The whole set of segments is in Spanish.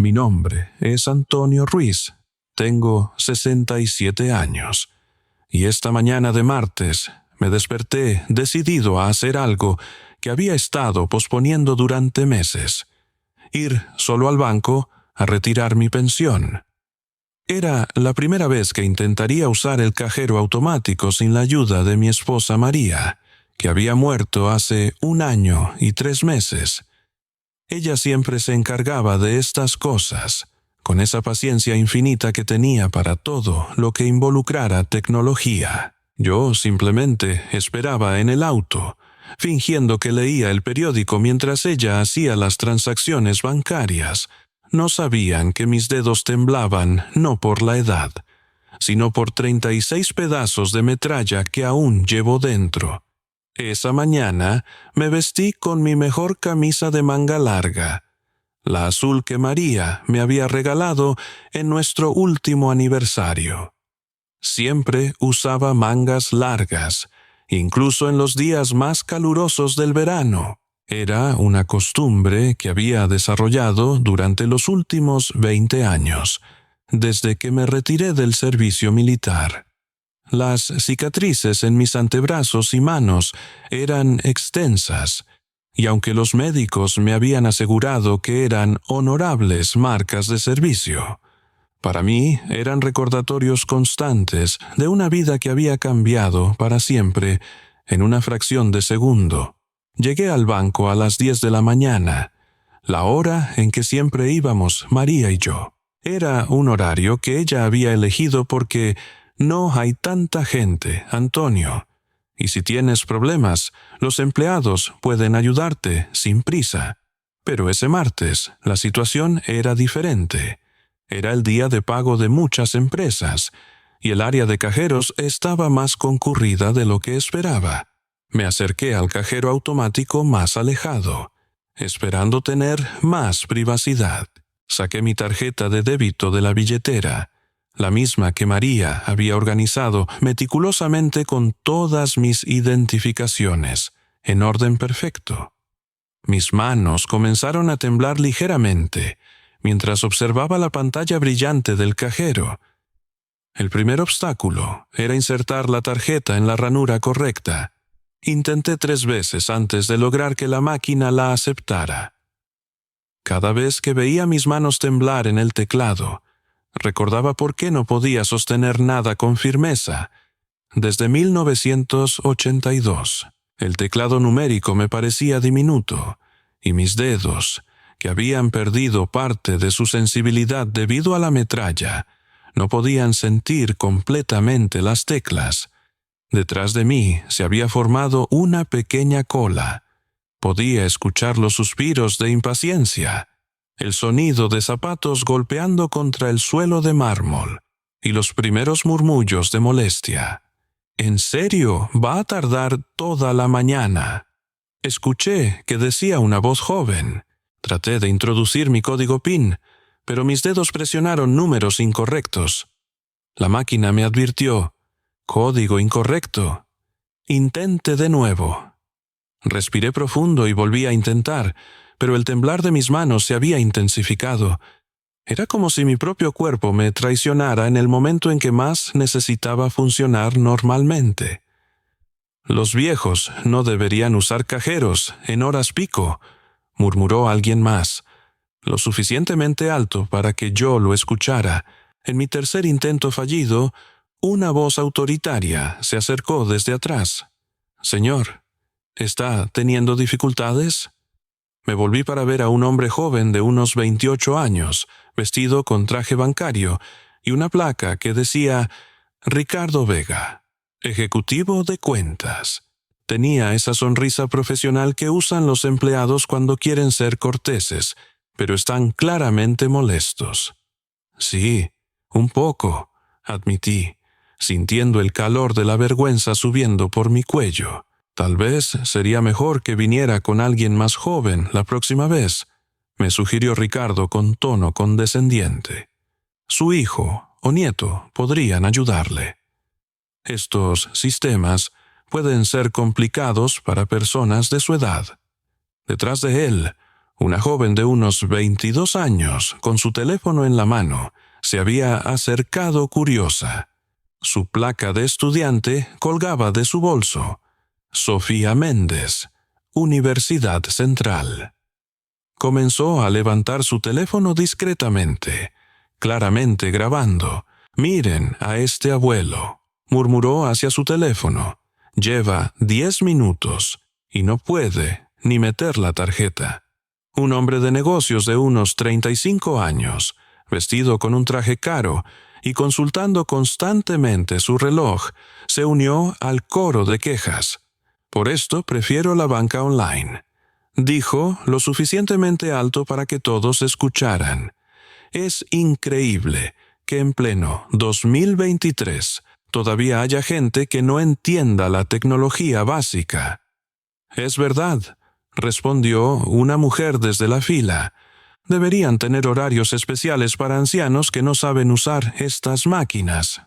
Mi nombre es Antonio Ruiz. Tengo 67 años. Y esta mañana de martes me desperté decidido a hacer algo que había estado posponiendo durante meses. Ir solo al banco a retirar mi pensión. Era la primera vez que intentaría usar el cajero automático sin la ayuda de mi esposa María, que había muerto hace 1 año y 3 meses. Ella siempre se encargaba de estas cosas, con esa paciencia infinita que tenía para todo lo que involucrara tecnología. Yo simplemente esperaba en el auto, fingiendo que leía el periódico mientras ella hacía las transacciones bancarias. No sabían que mis dedos temblaban no por la edad, sino por 36 pedazos de metralla que aún llevo dentro. Esa mañana me vestí con mi mejor camisa de manga larga, la azul que María me había regalado en nuestro último aniversario. Siempre usaba mangas largas, incluso en los días más calurosos del verano. Era una costumbre que había desarrollado durante los últimos 20 años, desde que me retiré del servicio militar. Las cicatrices en mis antebrazos y manos eran extensas, y aunque los médicos me habían asegurado que eran honorables marcas de servicio, para mí eran recordatorios constantes de una vida que había cambiado para siempre en una fracción de segundo. Llegué al banco a las 10 de la mañana, la hora en que siempre íbamos María y yo. Era un horario que ella había elegido porque no hay tanta gente, Antonio. Y si tienes problemas, los empleados pueden ayudarte sin prisa. Pero ese martes, la situación era diferente. Era el día de pago de muchas empresas, y el área de cajeros estaba más concurrida de lo que esperaba. Me acerqué al cajero automático más alejado, esperando tener más privacidad. Saqué mi tarjeta de débito de la billetera, la misma que María había organizado meticulosamente con todas mis identificaciones, en orden perfecto. Mis manos comenzaron a temblar ligeramente mientras observaba la pantalla brillante del cajero. El primer obstáculo era insertar la tarjeta en la ranura correcta. Intenté 3 veces antes de lograr que la máquina la aceptara. Cada vez que veía mis manos temblar en el teclado, recordaba por qué no podía sostener nada con firmeza. Desde 1982, el teclado numérico me parecía diminuto, y mis dedos, que habían perdido parte de su sensibilidad debido a la metralla, no podían sentir completamente las teclas. Detrás de mí se había formado una pequeña cola. Podía escuchar los suspiros de impaciencia, el sonido de zapatos golpeando contra el suelo de mármol y los primeros murmullos de molestia. ¿En serio va a tardar toda la mañana? Escuché que decía una voz joven. Traté de introducir mi código PIN, pero mis dedos presionaron números incorrectos. La máquina me advirtió: código incorrecto. Intente de nuevo. Respiré profundo y volví a intentar, pero el temblar de mis manos se había intensificado. Era como si mi propio cuerpo me traicionara en el momento en que más necesitaba funcionar normalmente. Los viejos no deberían usar cajeros en horas pico, murmuró alguien más, lo suficientemente alto para que yo lo escuchara. En mi tercer intento fallido, una voz autoritaria se acercó desde atrás. «Señor, ¿está teniendo dificultades?» Me volví para ver a un hombre joven de unos 28 años, vestido con traje bancario, y una placa que decía Ricardo Vega, ejecutivo de cuentas. Tenía esa sonrisa profesional que usan los empleados cuando quieren ser corteses, pero están claramente molestos. «Sí, un poco», admití, sintiendo el calor de la vergüenza subiendo por mi cuello. «Tal vez sería mejor que viniera con alguien más joven la próxima vez», me sugirió Ricardo con tono condescendiente. Su hijo o nieto podrían ayudarle. Estos sistemas pueden ser complicados para personas de su edad. Detrás de él, Una joven de unos 22 años, con su teléfono en la mano, se había acercado curiosa. Su placa de estudiante colgaba de su bolso. Sofía Méndez, Universidad Central. Comenzó a levantar su teléfono discretamente, claramente grabando. «Miren a este abuelo», murmuró hacia su teléfono. «Lleva 10 minutos y no puede ni meter la tarjeta». Un hombre de negocios de unos 35 años, vestido con un traje caro y consultando constantemente su reloj, se unió al coro de quejas. «Por esto prefiero la banca online», dijo lo suficientemente alto para que todos escucharan. «Es increíble que en pleno 2023 todavía haya gente que no entienda la tecnología básica». «Es verdad», respondió una mujer desde la fila. «Deberían tener horarios especiales para ancianos que no saben usar estas máquinas».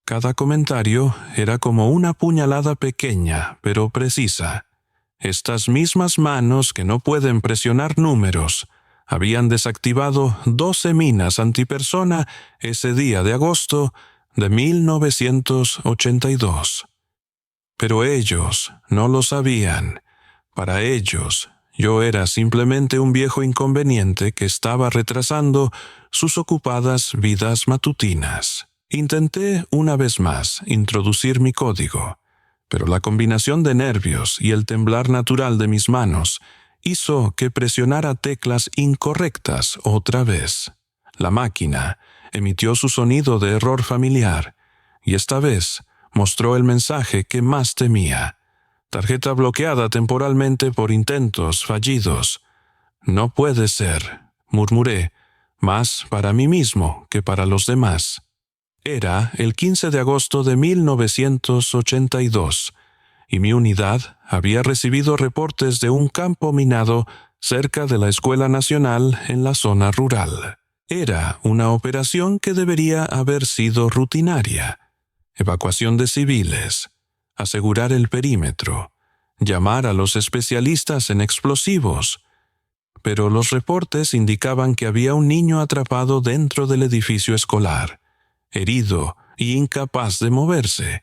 Cada comentario era como una puñalada pequeña, pero precisa. Estas mismas manos que no pueden presionar números habían desactivado 12 minas antipersona ese día de agosto de 1982. Pero ellos no lo sabían. Para ellos, yo era simplemente un viejo inconveniente que estaba retrasando sus ocupadas vidas matutinas. Intenté una vez más introducir mi código, pero la combinación de nervios y el temblar natural de mis manos hizo que presionara teclas incorrectas otra vez. La máquina emitió su sonido de error familiar, y esta vez mostró el mensaje que más temía. «Tarjeta bloqueada temporalmente por intentos fallidos». «No puede ser», murmuré, más para mí mismo que para los demás. Era el 15 de agosto de 1982, y mi unidad había recibido reportes de un campo minado cerca de la Escuela Nacional en la zona rural. Era una operación que debería haber sido rutinaria. Evacuación de civiles, asegurar el perímetro, llamar a los especialistas en explosivos. Pero los reportes indicaban que había un niño atrapado dentro del edificio escolar, herido y incapaz de moverse.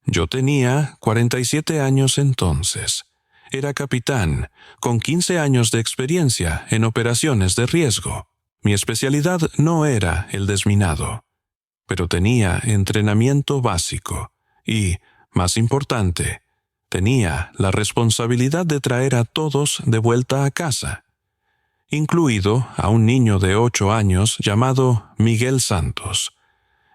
Yo tenía 47 años entonces. Era capitán, con 15 años de experiencia en operaciones de riesgo. Mi especialidad no era el desminado, pero tenía entrenamiento básico y, más importante, tenía la responsabilidad de traer a todos de vuelta a casa, incluido a un niño de 8 años llamado Miguel Santos.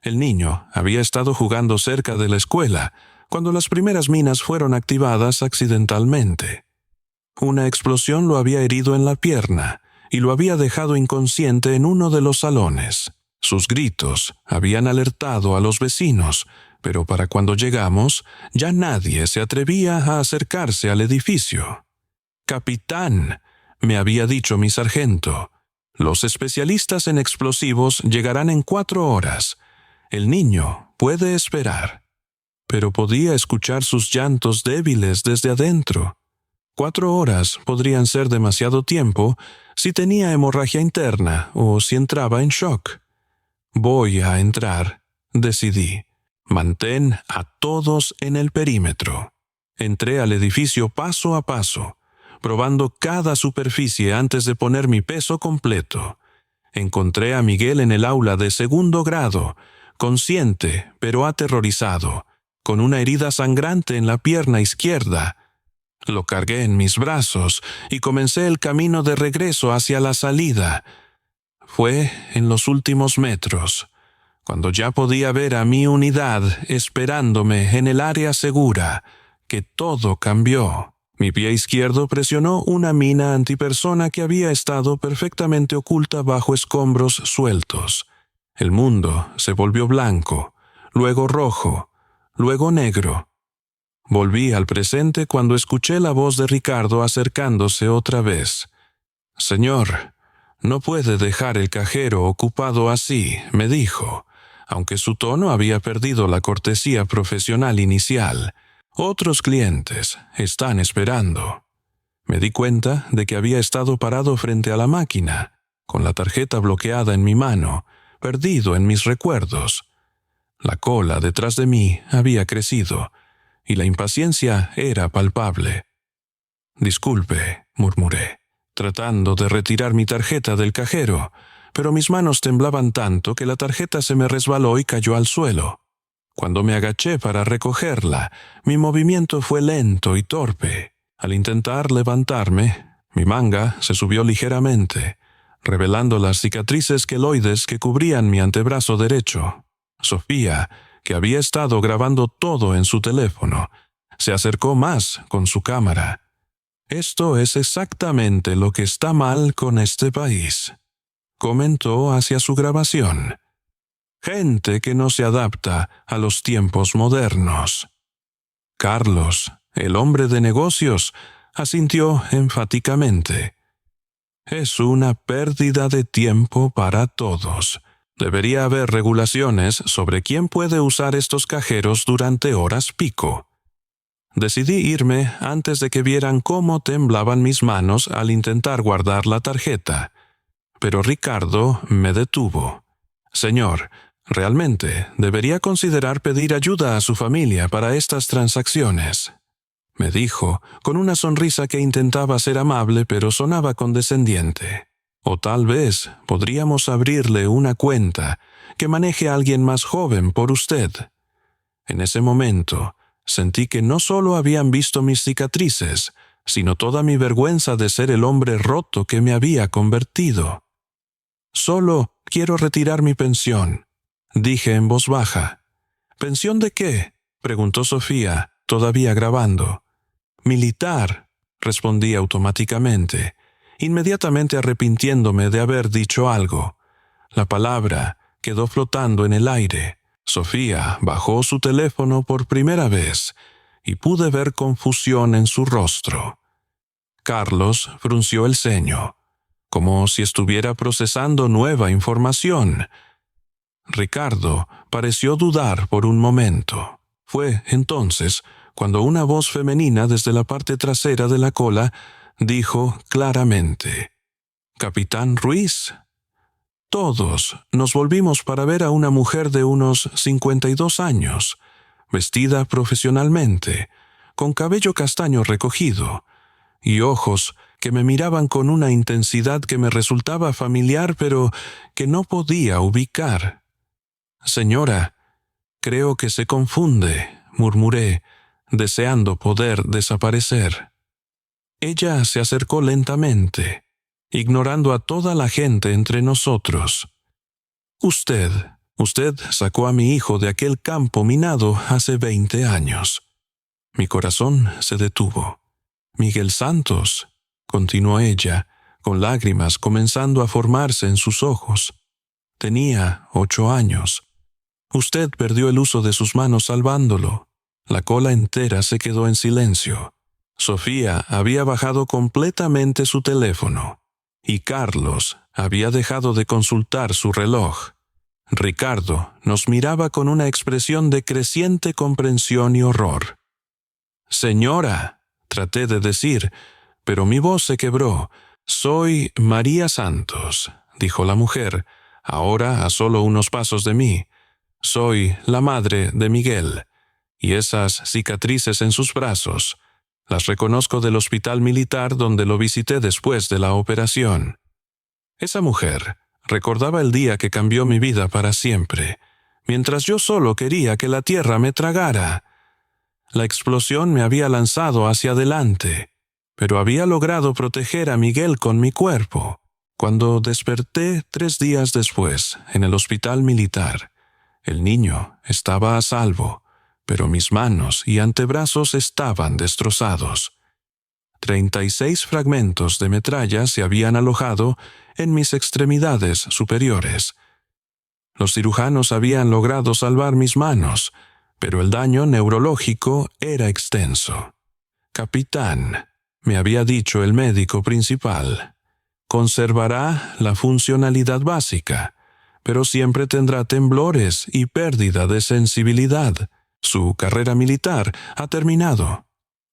El niño había estado jugando cerca de la escuela cuando las primeras minas fueron activadas accidentalmente. Una explosión lo había herido en la pierna y lo había dejado inconsciente en uno de los salones. Sus gritos habían alertado a los vecinos, pero para cuando llegamos, ya nadie se atrevía a acercarse al edificio. «Capitán», me había dicho mi sargento, «los especialistas en explosivos llegarán en 4 horas. El niño puede esperar». Pero podía escuchar sus llantos débiles desde adentro. 4 horas podrían ser demasiado tiempo si tenía hemorragia interna o si entraba en shock. «Voy a entrar», decidí. «Mantén a todos en el perímetro». Entré al edificio paso a paso, probando cada superficie antes de poner mi peso completo. Encontré a Miguel en el aula de 2º grado, consciente pero aterrorizado, con una herida sangrante en la pierna izquierda. Lo cargué en mis brazos y comencé el camino de regreso hacia la salida. Fue en los últimos metros, cuando ya podía ver a mi unidad esperándome en el área segura, que todo cambió. Mi pie izquierdo presionó una mina antipersona que había estado perfectamente oculta bajo escombros sueltos. El mundo se volvió blanco, luego rojo, luego negro. Volví al presente cuando escuché la voz de Ricardo acercándose otra vez. «Señor, no puede dejar el cajero ocupado así», me dijo, aunque su tono había perdido la cortesía profesional inicial. «Otros clientes están esperando». Me di cuenta de que había estado parado frente a la máquina, con la tarjeta bloqueada en mi mano, perdido en mis recuerdos. La cola detrás de mí había crecido, y la impaciencia era palpable. «Disculpe», murmuré, tratando de retirar mi tarjeta del cajero, pero mis manos temblaban tanto que la tarjeta se me resbaló y cayó al suelo. Cuando me agaché para recogerla, mi movimiento fue lento y torpe. Al intentar levantarme, mi manga se subió ligeramente, revelando las cicatrices queloides que cubrían mi antebrazo derecho. Sofía, que había estado grabando todo en su teléfono, se acercó más con su cámara. «Esto es exactamente lo que está mal con este país», comentó hacia su grabación. «Gente que no se adapta a los tiempos modernos». Carlos, el hombre de negocios, asintió enfáticamente. «Es una pérdida de tiempo para todos. Debería haber regulaciones sobre quién puede usar estos cajeros durante horas pico». Decidí irme antes de que vieran cómo temblaban mis manos al intentar guardar la tarjeta. Pero Ricardo me detuvo. «Señor, realmente debería considerar pedir ayuda a su familia para estas transacciones», me dijo, con una sonrisa que intentaba ser amable pero sonaba condescendiente. «O tal vez podríamos abrirle una cuenta que maneje a alguien más joven por usted». En ese momento, sentí que no solo habían visto mis cicatrices, sino toda mi vergüenza de ser el hombre roto que me había convertido. «Solo quiero retirar mi pensión», dije en voz baja. «¿Pensión de qué?», preguntó Sofía, todavía grabando. «Militar», respondí automáticamente, inmediatamente arrepintiéndome de haber dicho algo. La palabra quedó flotando en el aire. Sofía bajó su teléfono por primera vez y pude ver confusión en su rostro. Carlos frunció el ceño, como si estuviera procesando nueva información. Ricardo pareció dudar por un momento. Fue entonces cuando una voz femenina desde la parte trasera de la cola dijo claramente: «Capitán Ruiz». Todos nos volvimos para ver a una mujer de unos 52 años, vestida profesionalmente, con cabello castaño recogido, y ojos que me miraban con una intensidad que me resultaba familiar pero que no podía ubicar. «Señora, creo que se confunde», murmuré, deseando poder desaparecer. Ella se acercó lentamente, ignorando a toda la gente entre nosotros. Usted sacó a mi hijo de aquel campo minado hace 20 años». Mi corazón se detuvo. «Miguel Santos», continuó ella, con lágrimas comenzando a formarse en sus ojos. «Tenía 8 años. Usted perdió el uso de sus manos salvándolo». La cola entera se quedó en silencio. Sofía había bajado completamente su teléfono, y Carlos había dejado de consultar su reloj. Ricardo nos miraba con una expresión de creciente comprensión y horror. «Señora», traté de decir, pero mi voz se quebró. «Soy María Santos», dijo la mujer, ahora a solo unos pasos de mí. «Soy la madre de Miguel. Y esas cicatrices en sus brazos, las reconozco del hospital militar donde lo visité después de la operación». Esa mujer recordaba el día que cambió mi vida para siempre, mientras yo solo quería que la tierra me tragara. La explosión me había lanzado hacia adelante, pero había logrado proteger a Miguel con mi cuerpo. Cuando desperté 3 días después, en el hospital militar, el niño estaba a salvo, pero mis manos y antebrazos estaban destrozados. 36 fragmentos de metralla se habían alojado en mis extremidades superiores. Los cirujanos habían logrado salvar mis manos, pero el daño neurológico era extenso. «Capitán», me había dicho el médico principal, «conservará la funcionalidad básica, pero siempre tendrá temblores y pérdida de sensibilidad. Su carrera militar ha terminado».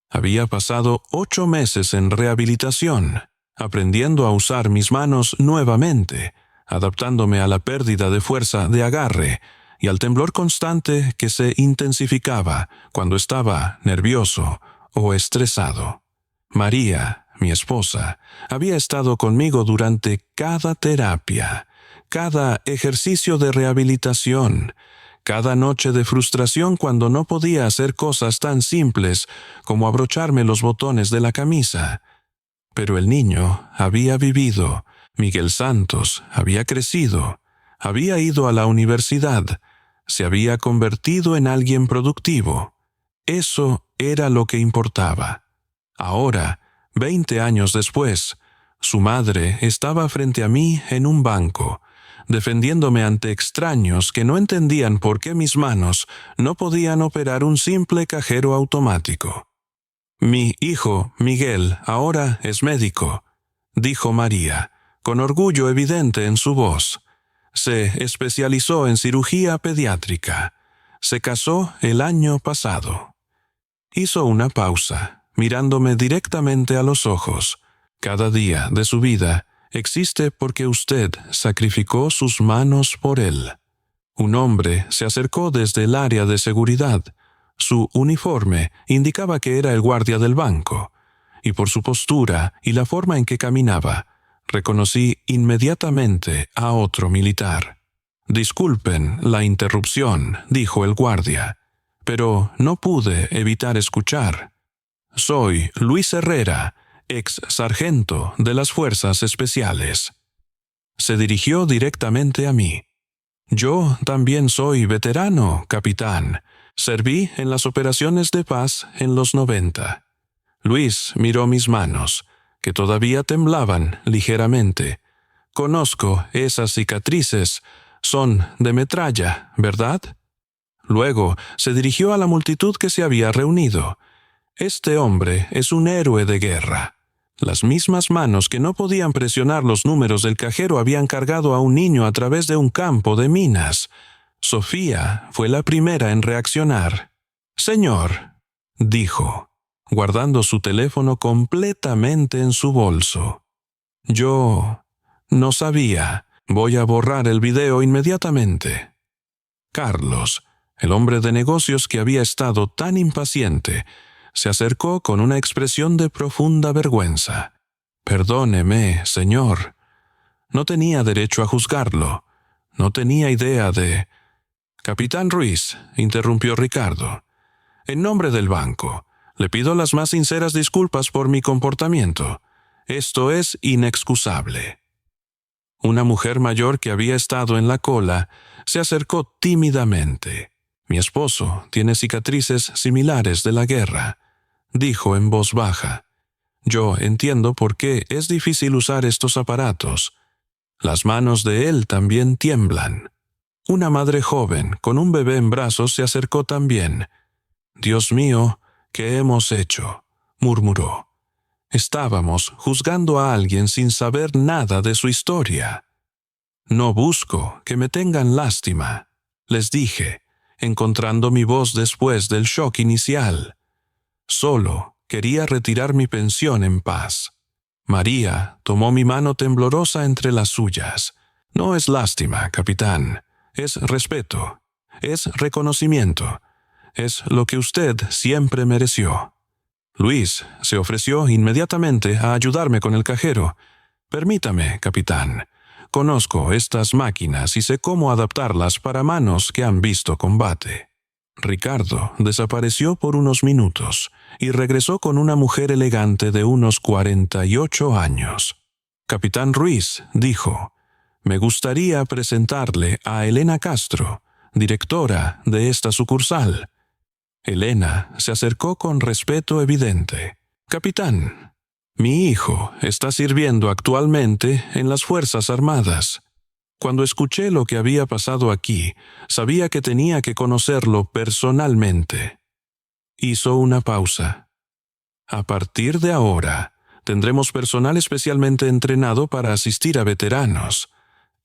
Había pasado 8 meses en rehabilitación, aprendiendo a usar mis manos nuevamente, adaptándome a la pérdida de fuerza de agarre y al temblor constante que se intensificaba cuando estaba nervioso o estresado. María, mi esposa, había estado conmigo durante cada terapia, cada ejercicio de rehabilitación, cada noche de frustración cuando no podía hacer cosas tan simples como abrocharme los botones de la camisa. Pero el niño había vivido, Miguel Santos había crecido, había ido a la universidad, se había convertido en alguien productivo. Eso era lo que importaba. Ahora, 20 años después, su madre estaba frente a mí en un banco, defendiéndome ante extraños que no entendían por qué mis manos no podían operar un simple cajero automático. «Mi hijo, Miguel, ahora es médico», dijo María, con orgullo evidente en su voz. Se especializó en cirugía pediátrica. Se casó el año pasado. Hizo una pausa, mirándome directamente a los ojos. «Cada día de su vida existe porque usted sacrificó sus manos por él». Un hombre se acercó desde el área de seguridad. Su uniforme indicaba que era el guardia del banco, y por su postura y la forma en que caminaba, reconocí inmediatamente a otro militar. «Disculpen la interrupción», dijo el guardia, pero no pude evitar escuchar. «Soy Luis Herrera, ex sargento de las Fuerzas Especiales». Se dirigió directamente a mí. «Yo también soy veterano, capitán. Serví en las operaciones de paz en los 90. Luis miró mis manos, que todavía temblaban ligeramente. «Conozco esas cicatrices. Son de metralla, ¿verdad?» Luego se dirigió a la multitud que se había reunido. «Este hombre es un héroe de guerra». Las mismas manos que no podían presionar los números del cajero habían cargado a un niño a través de un campo de minas. Sofía fue la primera en reaccionar. «Señor», dijo, guardando su teléfono completamente en su bolso. «Yo no sabía. Voy a borrar el video inmediatamente». Carlos, el hombre de negocios que había estado tan impaciente, se acercó con una expresión de profunda vergüenza. «Perdóneme, señor. No tenía derecho a juzgarlo. No tenía idea de...» «Capitán Ruiz», interrumpió Ricardo, «en nombre del banco, le pido las más sinceras disculpas por mi comportamiento. Esto es inexcusable». Una mujer mayor que había estado en la cola se acercó tímidamente. «Mi esposo tiene cicatrices similares de la guerra», dijo en voz baja. «Yo entiendo por qué es difícil usar estos aparatos. Las manos de él también tiemblan». Una madre joven con un bebé en brazos se acercó también. «Dios mío, ¿qué hemos hecho?», murmuró. «Estábamos juzgando a alguien sin saber nada de su historia». «No busco que me tengan lástima», les dije, encontrando mi voz después del shock inicial. «Solo quería retirar mi pensión en paz». María tomó mi mano temblorosa entre las suyas. «No es lástima, capitán. Es respeto. Es reconocimiento. Es lo que usted siempre mereció». Luis se ofreció inmediatamente a ayudarme con el cajero. «Permítame, capitán. Conozco estas máquinas y sé cómo adaptarlas para manos que han visto combate». Ricardo desapareció por unos minutos y regresó con una mujer elegante de unos 48 años. «Capitán Ruiz», dijo, «me gustaría presentarle a Elena Castro, directora de esta sucursal». Elena se acercó con respeto evidente. «Capitán, mi hijo está sirviendo actualmente en las Fuerzas Armadas. Cuando escuché lo que había pasado aquí, sabía que tenía que conocerlo personalmente». Hizo una pausa. «A partir de ahora, tendremos personal especialmente entrenado para asistir a veteranos.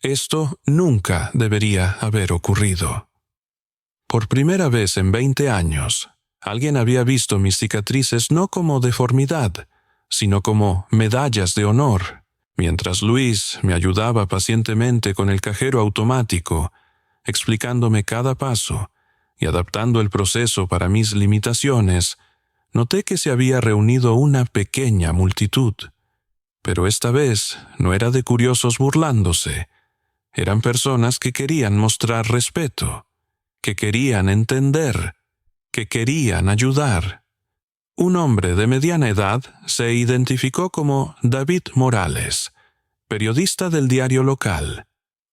Esto nunca debería haber ocurrido». Por primera vez en 20 años, Alguien había visto mis cicatrices no como deformidad, sino como medallas de honor. Mientras Luis me ayudaba pacientemente con el cajero automático, explicándome cada paso y adaptando el proceso para mis limitaciones, noté que se había reunido una pequeña multitud. Pero esta vez no era de curiosos burlándose. Eran personas que querían mostrar respeto, que querían entender, que querían ayudar. Un hombre de mediana edad se identificó como David Morales, periodista del diario local.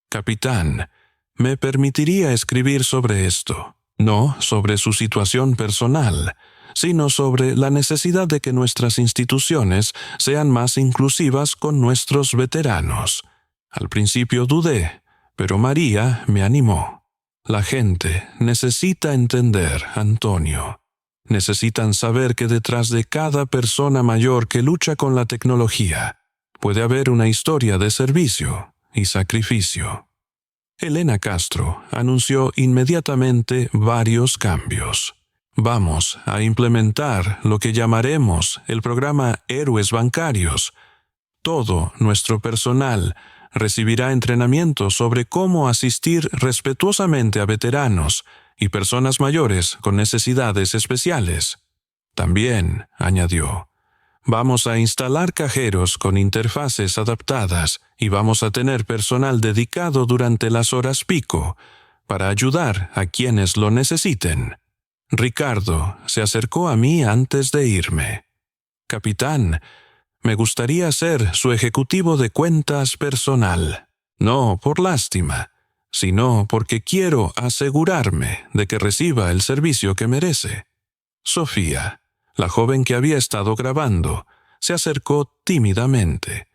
Capitán, ¿me permitiría escribir sobre esto? No sobre su situación personal, sino sobre la necesidad de que nuestras instituciones sean más inclusivas con nuestros veteranos. Al principio dudé, pero María me animó. La gente necesita entender, Antonio. Necesitan saber que detrás de cada persona mayor que lucha con la tecnología puede haber una historia de servicio y sacrificio. Elena Castro anunció inmediatamente varios cambios. Vamos a implementar lo que llamaremos el programa Héroes Bancarios. Todo nuestro personal recibirá entrenamiento sobre cómo asistir respetuosamente a veteranos y personas mayores con necesidades especiales. También, añadió, vamos a instalar cajeros con interfaces adaptadas y vamos a tener personal dedicado durante las horas pico para ayudar a quienes lo necesiten. Ricardo se acercó a mí antes de irme. Capitán, me gustaría ser su ejecutivo de cuentas personal. No por lástima, sino porque quiero asegurarme de que reciba el servicio que merece. Sofía, la joven que había estado grabando, se acercó tímidamente.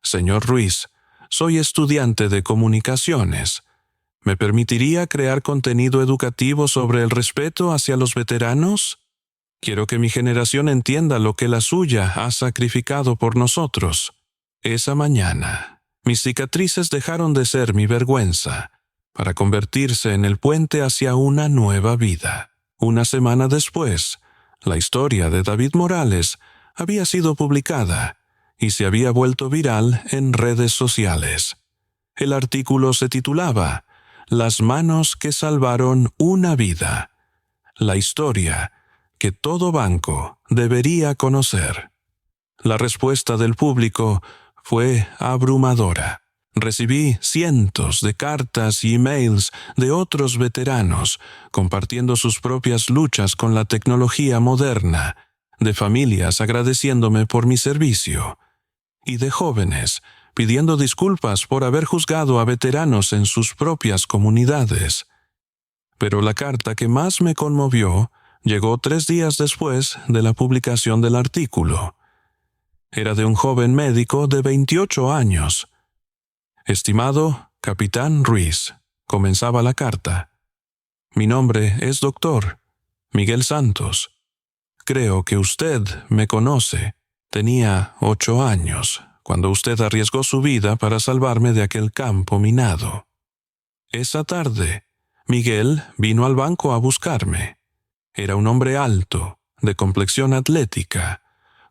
Señor Ruiz, soy estudiante de comunicaciones. ¿Me permitiría crear contenido educativo sobre el respeto hacia los veteranos? Quiero que mi generación entienda lo que la suya ha sacrificado por nosotros. Esa mañana, mis cicatrices dejaron de ser mi vergüenza para convertirse en el puente hacia una nueva vida. Una semana después, la historia de David Morales había sido publicada y se había vuelto viral en redes sociales. El artículo se titulaba «Las manos que salvaron una vida. La historia que todo banco debería conocer». La respuesta del público fue abrumadora. Recibí cientos de cartas y emails de otros veteranos compartiendo sus propias luchas con la tecnología moderna, de familias agradeciéndome por mi servicio, y de jóvenes pidiendo disculpas por haber juzgado a veteranos en sus propias comunidades. Pero la carta que más me conmovió llegó 3 días después de la publicación del artículo. Era de un joven médico de 28 años. «Estimado Capitán Ruiz», comenzaba la carta. «Mi nombre es Dr. Miguel Santos. Creo que usted me conoce. Tenía 8 años cuando usted arriesgó su vida para salvarme de aquel campo minado. Esa tarde, Miguel vino al banco a buscarme. Era un hombre alto, de complexión atlética,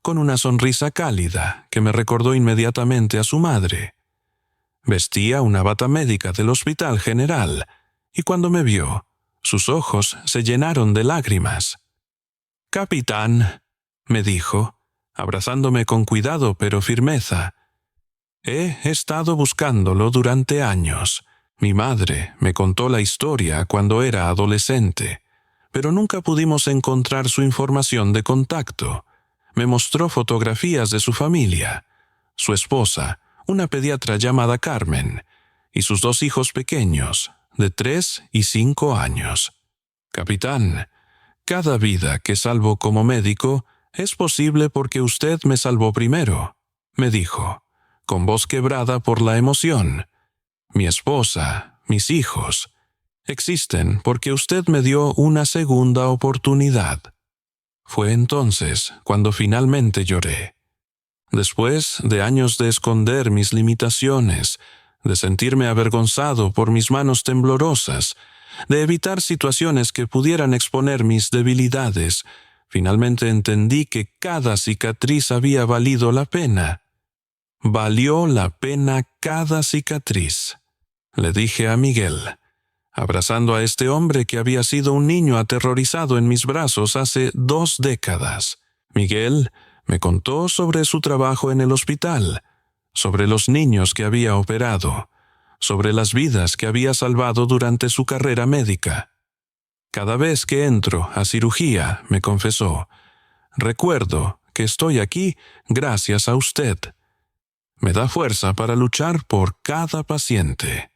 con una sonrisa cálida que me recordó inmediatamente a su madre. Vestía una bata médica del Hospital General, y cuando me vio, sus ojos se llenaron de lágrimas. «Capitán», me dijo, abrazándome con cuidado pero firmeza, «he estado buscándolo durante años. Mi madre me contó la historia cuando era adolescente, pero nunca pudimos encontrar su información de contacto. Me mostró fotografías de su familia, su esposa, una pediatra llamada Carmen, y sus 2 hijos pequeños, de 3 y 5 años. Capitán, cada vida que salvo como médico es posible porque usted me salvó primero», me dijo, con voz quebrada por la emoción. «Mi esposa, mis hijos, existen porque usted me dio una segunda oportunidad». Fue entonces cuando finalmente lloré. Después de años de esconder mis limitaciones, de sentirme avergonzado por mis manos temblorosas, de evitar situaciones que pudieran exponer mis debilidades. Finalmente entendí que cada cicatriz había valido la pena. Valió la pena cada cicatriz, le dije a Miguel, abrazando a este hombre que había sido un niño aterrorizado en mis brazos hace 2 décadas. Miguel me contó sobre su trabajo en el hospital, sobre los niños que había operado, sobre las vidas que había salvado durante su carrera médica. Cada vez que entro a cirugía, me confesó, recuerdo que estoy aquí gracias a usted. Me da fuerza para luchar por cada paciente.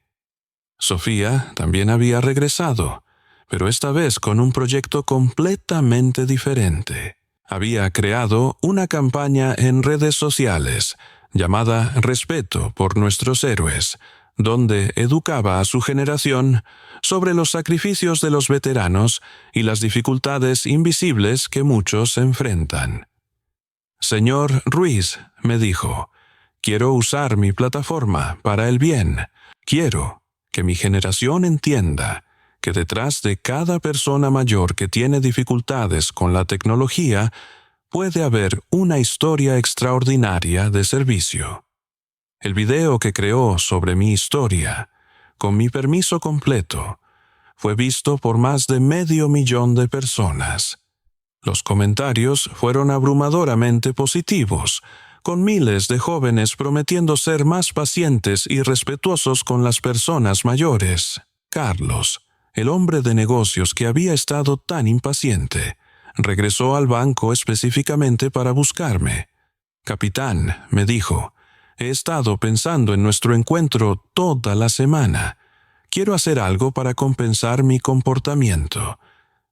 Sofía también había regresado, pero esta vez con un proyecto completamente diferente. Había creado una campaña en redes sociales llamada Respeto por nuestros héroes, donde educaba a su generación sobre los sacrificios de los veteranos y las dificultades invisibles que muchos enfrentan. Señor Ruiz, me dijo, quiero usar mi plataforma para el bien. Quiero que mi generación entienda que detrás de cada persona mayor que tiene dificultades con la tecnología puede haber una historia extraordinaria de servicio. El video que creó sobre mi historia, con mi permiso completo, fue visto por más de 500,000 de personas. Los comentarios fueron abrumadoramente positivos, con miles de jóvenes prometiendo ser más pacientes y respetuosos con las personas mayores. Carlos, el hombre de negocios que había estado tan impaciente, regresó al banco específicamente para buscarme. Capitán, me dijo, he estado pensando en nuestro encuentro toda la semana. Quiero hacer algo para compensar mi comportamiento.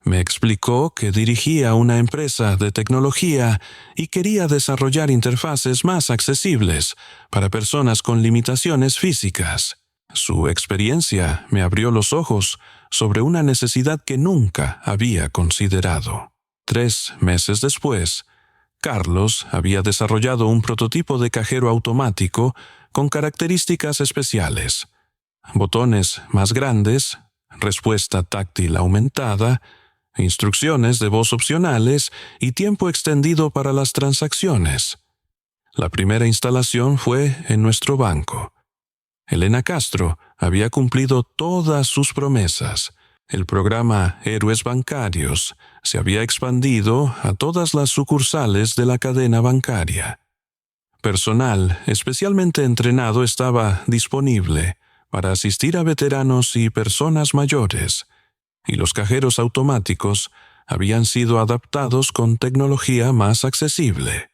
Me explicó que dirigía una empresa de tecnología y quería desarrollar interfaces más accesibles para personas con limitaciones físicas. Su experiencia me abrió los ojos sobre una necesidad que nunca había considerado. 3 meses después, Carlos había desarrollado un prototipo de cajero automático con características especiales: botones más grandes, respuesta táctil aumentada, instrucciones de voz opcionales y tiempo extendido para las transacciones. La primera instalación fue en nuestro banco. Elena Castro había cumplido todas sus promesas. El programa Héroes Bancarios se había expandido a todas las sucursales de la cadena bancaria. Personal especialmente entrenado estaba disponible para asistir a veteranos y personas mayores, y los cajeros automáticos habían sido adaptados con tecnología más accesible.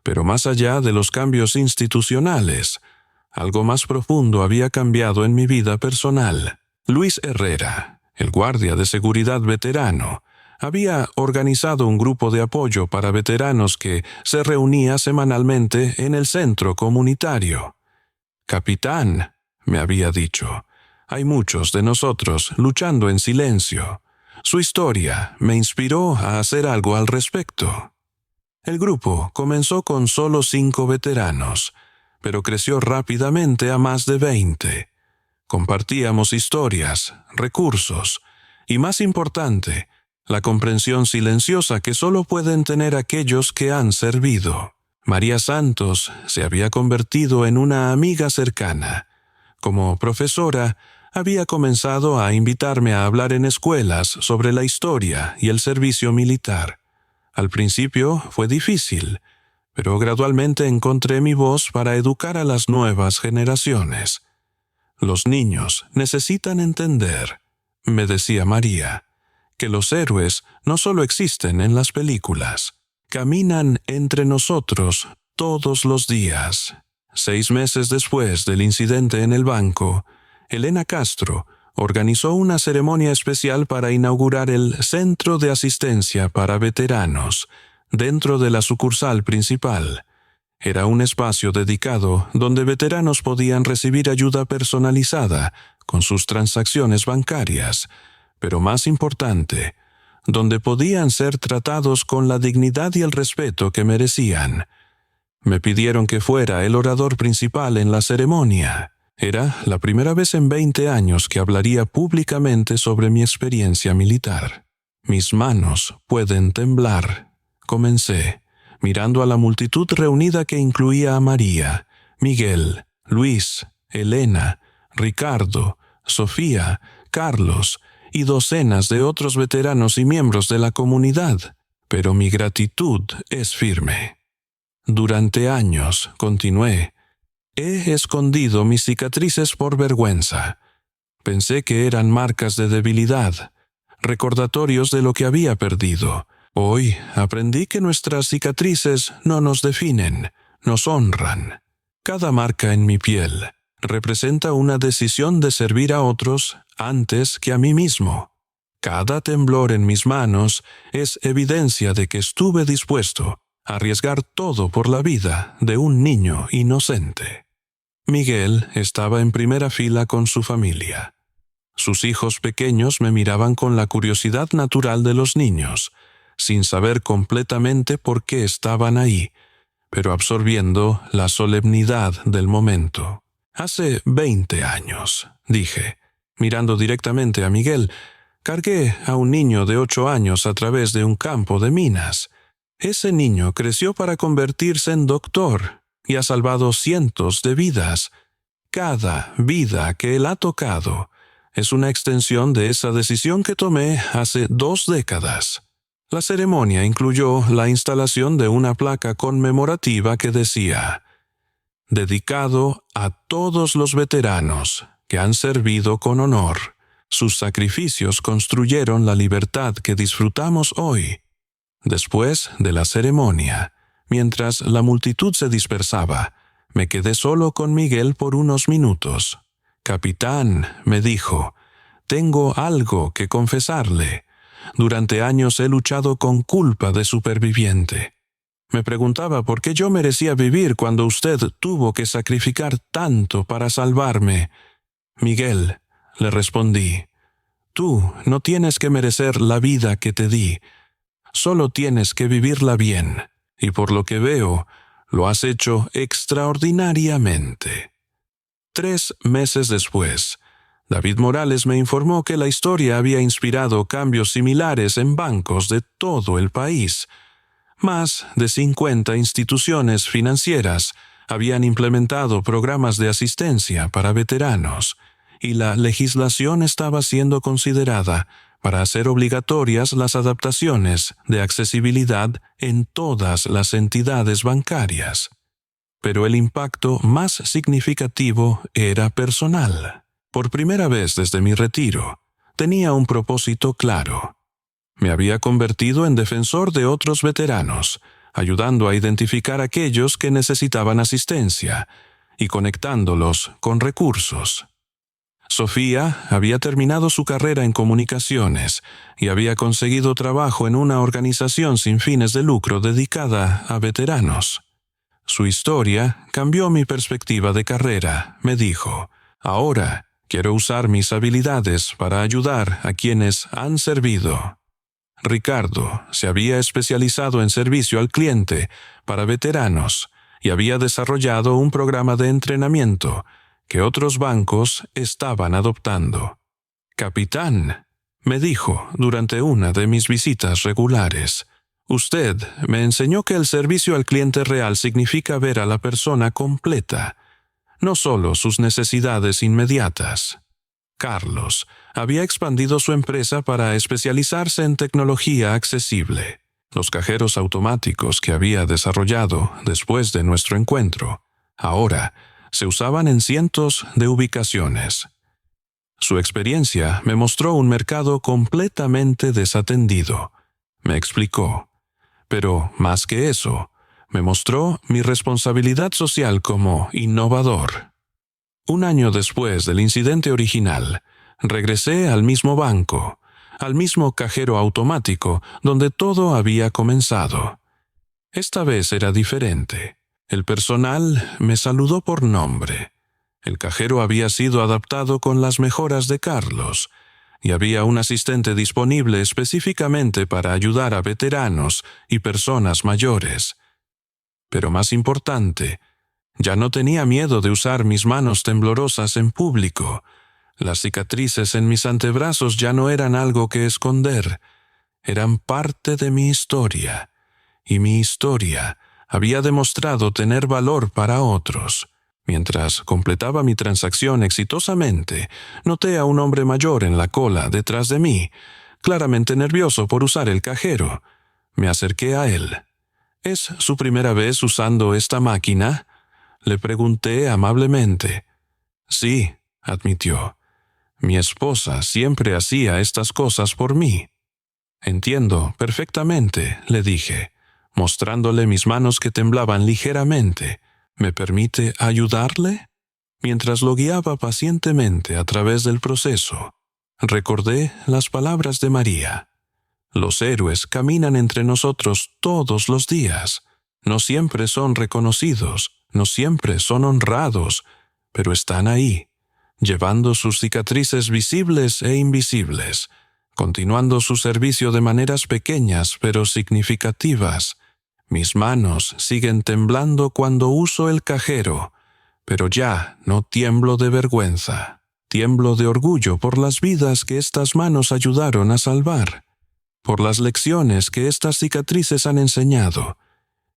Pero más allá de los cambios institucionales, algo más profundo había cambiado en mi vida personal. Luis Herrera, el guardia de seguridad veterano, había organizado un grupo de apoyo para veteranos que se reunía semanalmente en el centro comunitario. Capitán, me había dicho, hay muchos de nosotros luchando en silencio. Su historia me inspiró a hacer algo al respecto. El grupo comenzó con solo 5 veteranos, pero creció rápidamente a más de 20. Compartíamos historias, recursos y, más importante, la comprensión silenciosa que solo pueden tener aquellos que han servido. María Santos se había convertido en una amiga cercana. Como profesora, había comenzado a invitarme a hablar en escuelas sobre la historia y el servicio militar. Al principio fue difícil, pero gradualmente encontré mi voz para educar a las nuevas generaciones. Los niños necesitan entender, me decía María, que los héroes no solo existen en las películas, caminan entre nosotros todos los días. 6 meses después del incidente en el banco, Elena Castro organizó una ceremonia especial para inaugurar el Centro de Asistencia para Veteranos dentro de la sucursal principal. Era un espacio dedicado donde veteranos podían recibir ayuda personalizada con sus transacciones bancarias, pero más importante, donde podían ser tratados con la dignidad y el respeto que merecían. Me pidieron que fuera el orador principal en la ceremonia. Era la primera vez en 20 años que hablaría públicamente sobre mi experiencia militar. Mis manos pueden temblar. Comencé, mirando a la multitud reunida que incluía a María, Miguel, Luis, Elena, Ricardo, Sofía, Carlos y docenas de otros veteranos y miembros de la comunidad, pero mi gratitud es firme. Durante años, continué, he escondido mis cicatrices por vergüenza. Pensé que eran marcas de debilidad, recordatorios de lo que había perdido. Hoy aprendí que nuestras cicatrices no nos definen, nos honran. Cada marca en mi piel representa una decisión de servir a otros antes que a mí mismo. Cada temblor en mis manos es evidencia de que estuve dispuesto a arriesgar todo por la vida de un niño inocente. Miguel estaba en primera fila con su familia. Sus hijos pequeños me miraban con la curiosidad natural de los niños, sin saber completamente por qué estaban ahí, pero absorbiendo la solemnidad del momento. Hace 20 años, dije, mirando directamente a Miguel, cargué a un niño de 8 años a través de un campo de minas. Ese niño creció para convertirse en doctor y ha salvado cientos de vidas. Cada vida que él ha tocado es una extensión de esa decisión que tomé hace 2 décadas. La ceremonia incluyó la instalación de una placa conmemorativa que decía: dedicado a todos los veteranos que han servido con honor. Sus sacrificios construyeron la libertad que disfrutamos hoy. Después de la ceremonia, mientras la multitud se dispersaba, me quedé solo con Miguel por unos minutos. «Capitán», me dijo, «tengo algo que confesarle. Durante años he luchado con culpa de superviviente. Me preguntaba por qué yo merecía vivir cuando usted tuvo que sacrificar tanto para salvarme». «Miguel», le respondí, «tú no tienes que merecer la vida que te di. Solo tienes que vivirla bien, y por lo que veo, lo has hecho extraordinariamente». 3 meses después, David Morales me informó que la historia había inspirado cambios similares en bancos de todo el país. Más de 50 instituciones financieras habían implementado programas de asistencia para veteranos, y la legislación estaba siendo considerada para hacer obligatorias las adaptaciones de accesibilidad en todas las entidades bancarias. Pero el impacto más significativo era personal. Por primera vez desde mi retiro, tenía un propósito claro. Me había convertido en defensor de otros veteranos, ayudando a identificar a aquellos que necesitaban asistencia y conectándolos con recursos. Sofía había terminado su carrera en comunicaciones y había conseguido trabajo en una organización sin fines de lucro dedicada a veteranos. Su historia cambió mi perspectiva de carrera, me dijo. Ahora quiero usar mis habilidades para ayudar a quienes han servido. Ricardo se había especializado en servicio al cliente para veteranos y había desarrollado un programa de entrenamiento que otros bancos estaban adoptando. «Capitán», me dijo durante una de mis visitas regulares, «usted me enseñó que el servicio al cliente real significa ver a la persona completa, no solo sus necesidades inmediatas». Carlos había expandido su empresa para especializarse en tecnología accesible. Los cajeros automáticos que había desarrollado después de nuestro encuentro, ahora se usaban en cientos de ubicaciones. Su experiencia me mostró un mercado completamente desatendido. Me explicó. Pero, más que eso, me mostró mi responsabilidad social como innovador. 1 año después del incidente original, regresé al mismo banco, al mismo cajero automático donde todo había comenzado. Esta vez era diferente. El personal me saludó por nombre. El cajero había sido adaptado con las mejoras de Carlos, y había un asistente disponible específicamente para ayudar a veteranos y personas mayores. Pero más importante, Ya no tenía miedo de usar mis manos temblorosas en público. Las cicatrices en mis antebrazos ya no eran algo que esconder. Eran parte de mi historia. Y mi historia había demostrado tener valor para otros. Mientras completaba mi transacción exitosamente, noté a un hombre mayor en la cola detrás de mí, claramente nervioso por usar el cajero. Me acerqué a él. ¿Es su primera vez usando esta máquina?, le pregunté amablemente. Sí, admitió. Mi esposa siempre hacía estas cosas por mí. Entiendo perfectamente, le dije, mostrándole mis manos que temblaban ligeramente. ¿Me permite ayudarle? Mientras lo guiaba pacientemente a través del proceso, recordé las palabras de María. Los héroes caminan entre nosotros todos los días. No siempre son reconocidos, no siempre son honrados, pero están ahí, llevando sus cicatrices visibles e invisibles, continuando su servicio de maneras pequeñas pero significativas. Mis manos siguen temblando cuando uso el cajero, pero ya no tiemblo de vergüenza. Tiemblo de orgullo por las vidas que estas manos ayudaron a salvar, por las lecciones que estas cicatrices han enseñado,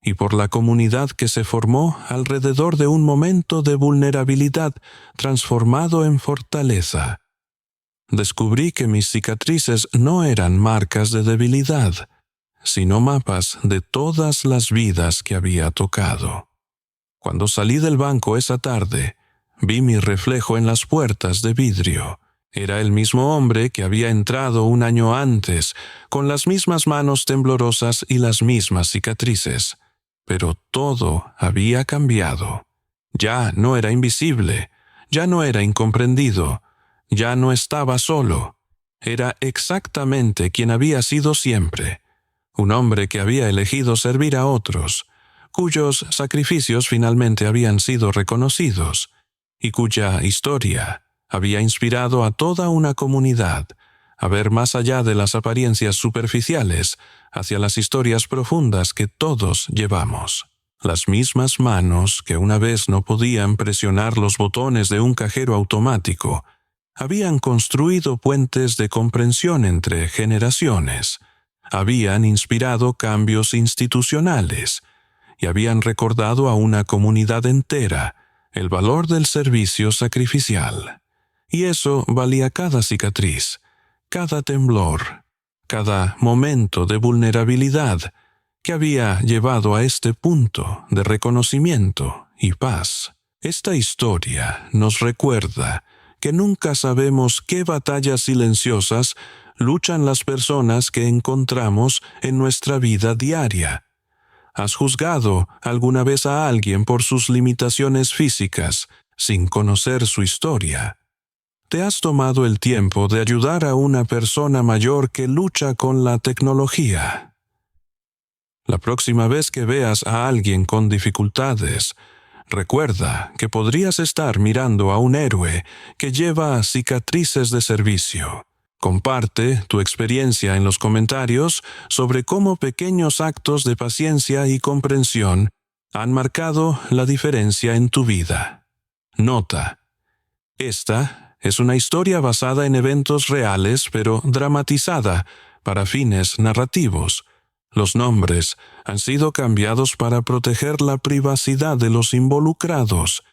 y por la comunidad que se formó alrededor de un momento de vulnerabilidad transformado en fortaleza. Descubrí que mis cicatrices no eran marcas de debilidad, sino mapas de todas las vidas que había tocado. Cuando salí del banco esa tarde, vi mi reflejo en las puertas de vidrio. Era el mismo hombre que había entrado un año antes, con las mismas manos temblorosas y las mismas cicatrices. Pero todo había cambiado. Ya no era invisible, ya no era incomprendido, ya no estaba solo. Era exactamente quien había sido siempre. Un hombre que había elegido servir a otros, cuyos sacrificios finalmente habían sido reconocidos, y cuya historia había inspirado a toda una comunidad a ver más allá de las apariencias superficiales hacia las historias profundas que todos llevamos. Las mismas manos que una vez no podían presionar los botones de un cajero automático habían construido puentes de comprensión entre generaciones, habían inspirado cambios institucionales y habían recordado a una comunidad entera el valor del servicio sacrificial. Y eso valía cada cicatriz, cada temblor, cada momento de vulnerabilidad que había llevado a este punto de reconocimiento y paz. Esta historia nos recuerda que nunca sabemos qué batallas silenciosas luchan las personas que encontramos en nuestra vida diaria. ¿Has juzgado alguna vez a alguien por sus limitaciones físicas sin conocer su historia? ¿Te has tomado el tiempo de ayudar a una persona mayor que lucha con la tecnología? La próxima vez que veas a alguien con dificultades, recuerda que podrías estar mirando a un héroe que lleva cicatrices de servicio. Comparte tu experiencia en los comentarios sobre cómo pequeños actos de paciencia y comprensión han marcado la diferencia en tu vida. Nota: esta es una historia basada en eventos reales pero dramatizada para fines narrativos. Los nombres han sido cambiados para proteger la privacidad de los involucrados